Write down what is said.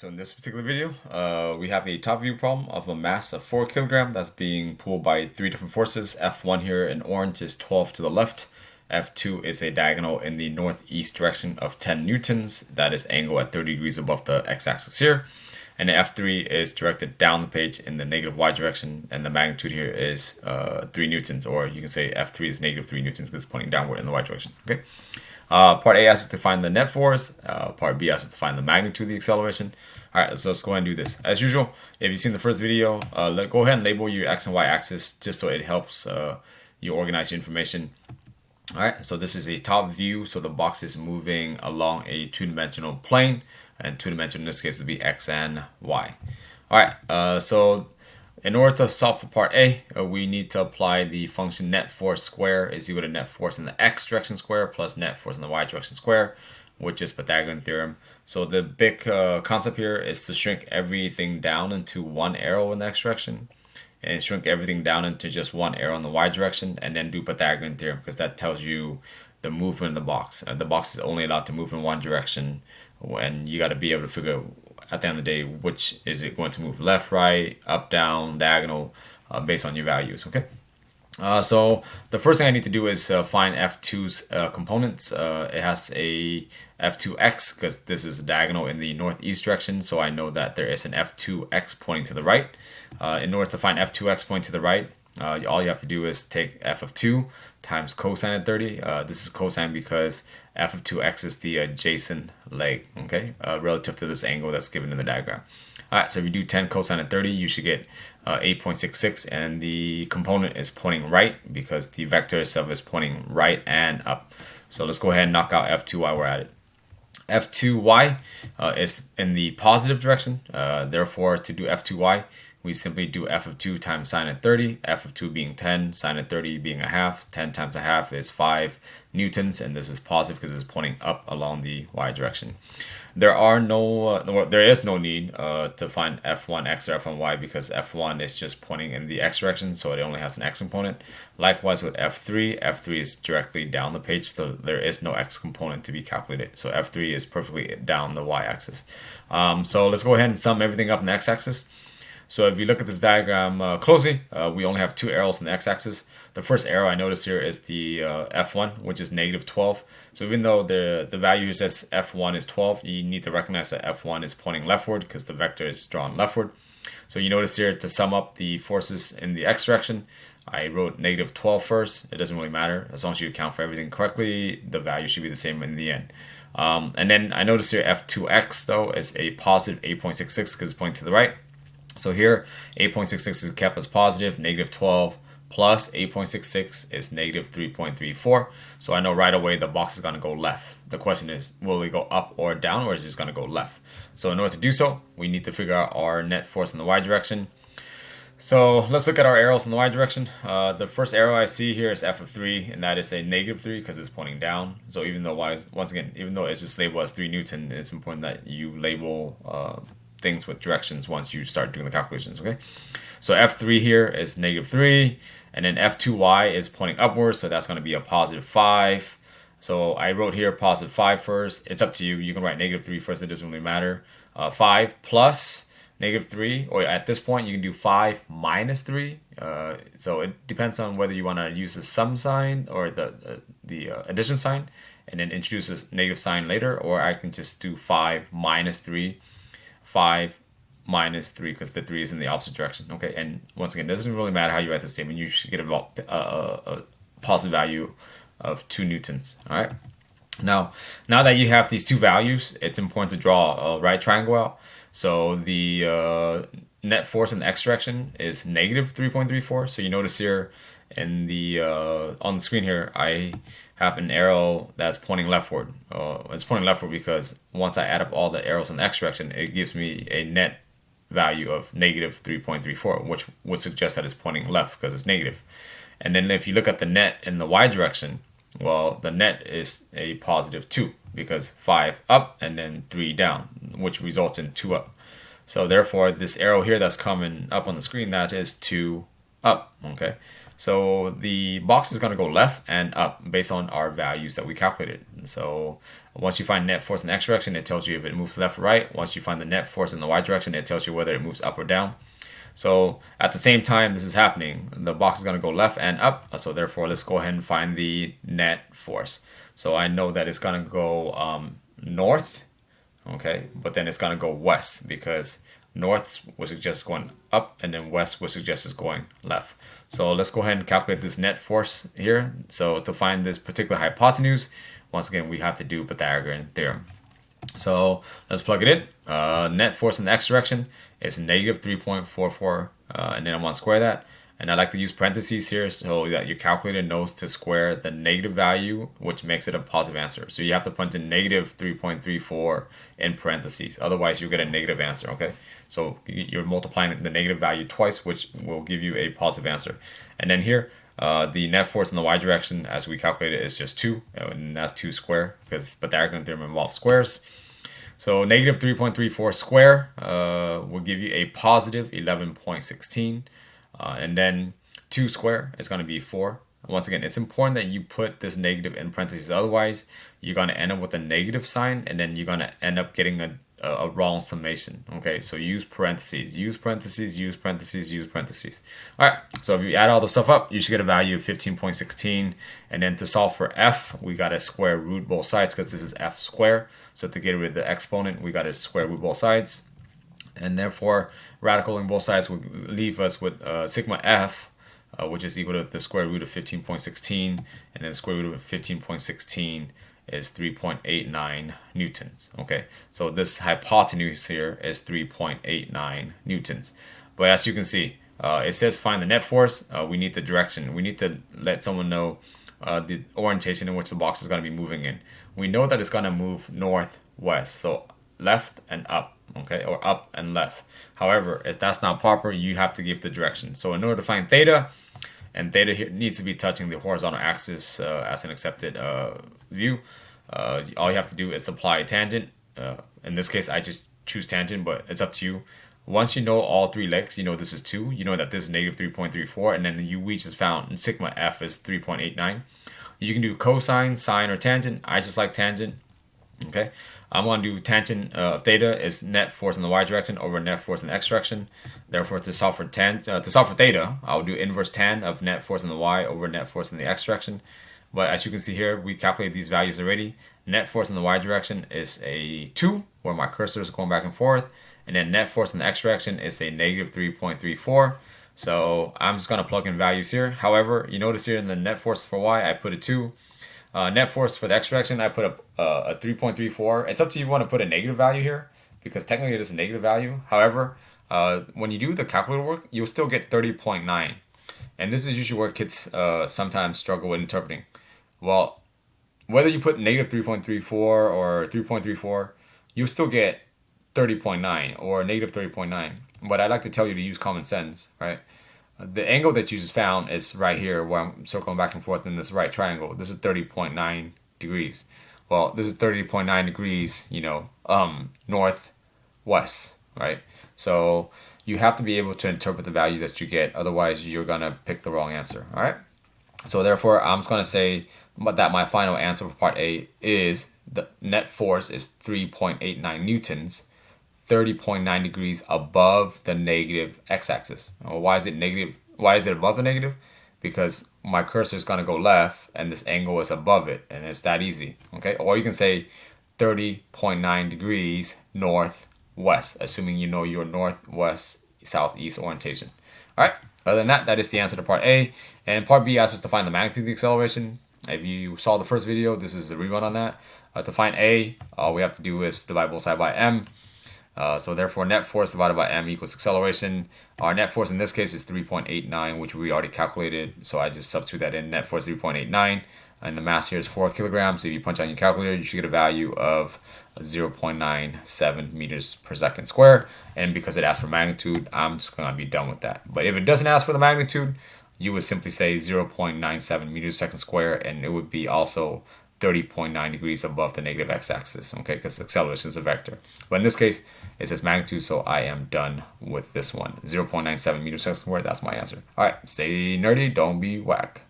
So in this particular video, we have a top view problem of a mass of 4 kilograms that's being pulled by 3 different forces. F1 here in orange is 12 to the left. F2 is a diagonal in the northeast direction of 10 newtons. That is angle at 30 degrees above the x-axis here. And the F3 is directed down the page in the negative y direction. And the magnitude here is 3 newtons, or you can say F3 is negative 3 newtons because it's pointing downward in the y direction. Okay. Part A asks us to find the net force. Part B asks us to find the magnitude of the acceleration. All right, so let's go ahead and do this. As usual, if you've seen the first video, go ahead and label your x and y axis just so it helps you organize your information. All right, so this is a top view. So the box is moving along a two-dimensional plane, and two-dimensional in this case would be x and y. All right, so in order to solve for part A, we need to apply the function net force square is equal to net force in the x direction square plus net force in the y direction square, which is Pythagorean theorem. So the big concept here is to shrink everything down into one arrow in the x direction and shrink everything down into just one arrow in the y direction, and then do Pythagorean theorem because that tells you the movement of the box. The box is only allowed to move in one direction, and you got to be able to figure at the end of the day which is it going to move, left, right, up, down, diagonal, based on your values. Okay. So the first thing I need to do is find F2's components. It has a F2x because this is a diagonal in the northeast direction, so I know that there is an F2x pointing to the right. In order to find F2x pointing to the right, all you have to do is take f of 2 times cosine of 30. This is cosine because f of 2x is the adjacent leg, okay, relative to this angle that's given in the diagram. All right, so if you do 10 cosine of 30, you should get 8.66, and the component is pointing right because the vector itself is pointing right and up. So let's go ahead and knock out F2 while we're at it. F2y is in the positive direction. Therefore, to do F2y, we simply do f of 2 times sine of 30, f of 2 being 10, sine of 30 being a half. 10 times a half is 5 newtons, and this is positive because it's pointing up along the y direction. There is no need to find f1x or f1y because f1 is just pointing in the x direction, so it only has an x component. Likewise with f3, f3 is directly down the page, so there is no x component to be calculated. So f3 is perfectly down the y-axis. So let's go ahead and sum everything up in the x-axis. So if you look at this diagram closely, we only have 2 arrows in the x-axis. The first arrow I notice here is the f1, which is negative 12. So even though the value here says f1 is 12, you need to recognize that f1 is pointing leftward because the vector is drawn leftward. So you notice here to sum up the forces in the x direction, I wrote negative 12 first. It doesn't really matter. As long as you account for everything correctly, the value should be the same in the end. And then I notice here f2x, though, is a positive 8.66 because it's pointing to the right. So here, 8.66 is kept as positive, negative 12 plus 8.66 is negative 3.34. So I know right away the box is going to go left. The question is, will it go up or down, or is it just going to go left? So in order to do so, we need to figure out our net force in the y direction. So let's look at our arrows in the y direction. The first arrow I see here is f of 3, and that is a negative 3 because it's pointing down. So even though once again, even though it's just labeled as 3 Newton, it's important that you label things with directions once you start doing the calculations, okay? So F3 here is negative 3, and then F2y is pointing upwards, so that's going to be a positive 5. So I wrote here positive 5 first. It's up to you. You can write negative 3 first. It doesn't really matter. 5 plus negative 3, or at this point, you can do 5 minus 3. So it depends on whether you want to use the sum sign or the addition sign, and then introduce this negative sign later, or I can just do 5 minus 3. 5 minus 3 because the 3 is in the opposite direction. Okay, and once again, it doesn't really matter how you write the statement. You should get a positive value of 2 newtons. All right. Now that you have these two values, it's important to draw a right triangle out. So the net force in the x direction is negative 3.34. So you notice here in the on the screen here, I have an arrow that's pointing leftward. It's pointing leftward because once I add up all the arrows in the x direction, it gives me a net value of negative 3.34, which would suggest that it's pointing left because it's negative. And then if you look at the net in the y direction, well, the net is a positive 2 because 5 up and then 3 down, which results in 2 up. So therefore, this arrow here that's coming up on the screen, that is 2 up, okay? So the box is going to go left and up based on our values that we calculated. So once you find net force in the x direction, it tells you if it moves left or right. Once you find the net force in the y direction, it tells you whether it moves up or down. So at the same time this is happening, the box is going to go left and up. So therefore, let's go ahead and find the net force. So I know that it's going to go north, okay, but then it's going to go west because north would suggest going up and then west would suggest it's going left. So let's go ahead and calculate this net force here. So to find this particular hypotenuse, once again, we have to do Pythagorean theorem. So let's plug it in. Net force in the x direction is negative 3.44, and then I want to square that. And I like to use parentheses here so that your calculator knows to square the negative value, which makes it a positive answer. So you have to put in negative 3.34 in parentheses. Otherwise, you get a negative answer, okay? So you're multiplying the negative value twice, which will give you a positive answer. And then here, the net force in the y direction, as we calculated, is just 2, and that's 2 square because Pythagorean theorem involves squares. So negative 3.34 square will give you a positive 11.16. And then 2 square is going to be 4. Once again, it's important that you put this negative in parentheses. Otherwise, you're going to end up with a negative sign, and then you're going to end up getting a wrong summation. Okay, so use parentheses, use parentheses, use parentheses, use parentheses. All right, so if you add all the stuff up, you should get a value of 15.16. And then to solve for f, we got to square root both sides because this is f squared. So to get rid of the exponent, we got to square root both sides. And therefore, radicaling both sides will leave us with sigma f, which is equal to the square root of 15.16. And then the square root of 15.16 is 3.89 newtons. Okay, so this hypotenuse here is 3.89 newtons. But as you can see, it says find the net force. We need the direction. We need to let someone know the orientation in which the box is going to be moving in. We know that it's going to move northwest, so left and up, okay, or up and left. However, if that's not proper, you have to give the direction. So in order to find theta, and theta here needs to be touching the horizontal axis as an accepted view, all you have to do is apply a tangent. In this case, I just choose tangent, but it's up to you. Once you know all three legs, you know this is 2, you know that this is negative 3.34, and then we just found sigma f is 3.89. You can do cosine, sine, or tangent. I just like tangent. Okay, I'm going to do tangent of theta is net force in the y direction over net force in the x direction. Therefore, to solve for theta, I'll do inverse tan of net force in the y over net force in the x direction. But as you can see here, we calculated these values already. Net force in the y direction is a 2, where my cursor is going back and forth. And then net force in the x direction is a negative 3.34. So I'm just going to plug in values here. However, you notice here in the net force for y, I put a 2. Net force for the x direction, I put a 3.34. It's up to you if you want to put a negative value here, because technically it is a negative value. However, when you do the calculator work, you'll still get 30.9. And this is usually where kids sometimes struggle with interpreting. Well, whether you put negative 3.34 or 3.34, you'll still get 30.9 or negative 30.9. But I like to tell you to use common sense, right? The angle that you just found is right here where I'm circling back and forth in this right triangle. This is 30.9 degrees. Well, this is 30.9 degrees, northwest, right? So you have to be able to interpret the value that you get. Otherwise, you're going to pick the wrong answer, all right? So therefore, I'm just going to say that my final answer for part A is the net force is 3.89 newtons, 30.9 degrees above the negative x-axis. Why is it negative? Why is it above the negative? Because my cursor is going to go left and this angle is above it, and it's that easy. Okay, or you can say 30.9 degrees northwest, assuming you know your northwest southeast orientation. All right, other than that, that is the answer to part A. And part B asks us to find the magnitude of the acceleration. If you saw the first video, this is a rerun on that. To find A, all we have to do is divide both sides by m. So therefore, net force divided by m equals acceleration. Our net force in this case is 3.89, which we already calculated. So I just substitute that in. Net force 3.89, and the mass here is 4 kilograms. So if you punch out your calculator, you should get a value of 0.97 meters per second square. And because it asks for magnitude, I'm just going to be done with that. But if it doesn't ask for the magnitude, you would simply say 0.97 meters per second square, and it would be also 30.9 degrees above the negative x-axis, okay, because acceleration is a vector. But in this case, it says magnitude, so I am done with this one. 0.97 meters per second squared, that's my answer. All right, stay nerdy, don't be whack.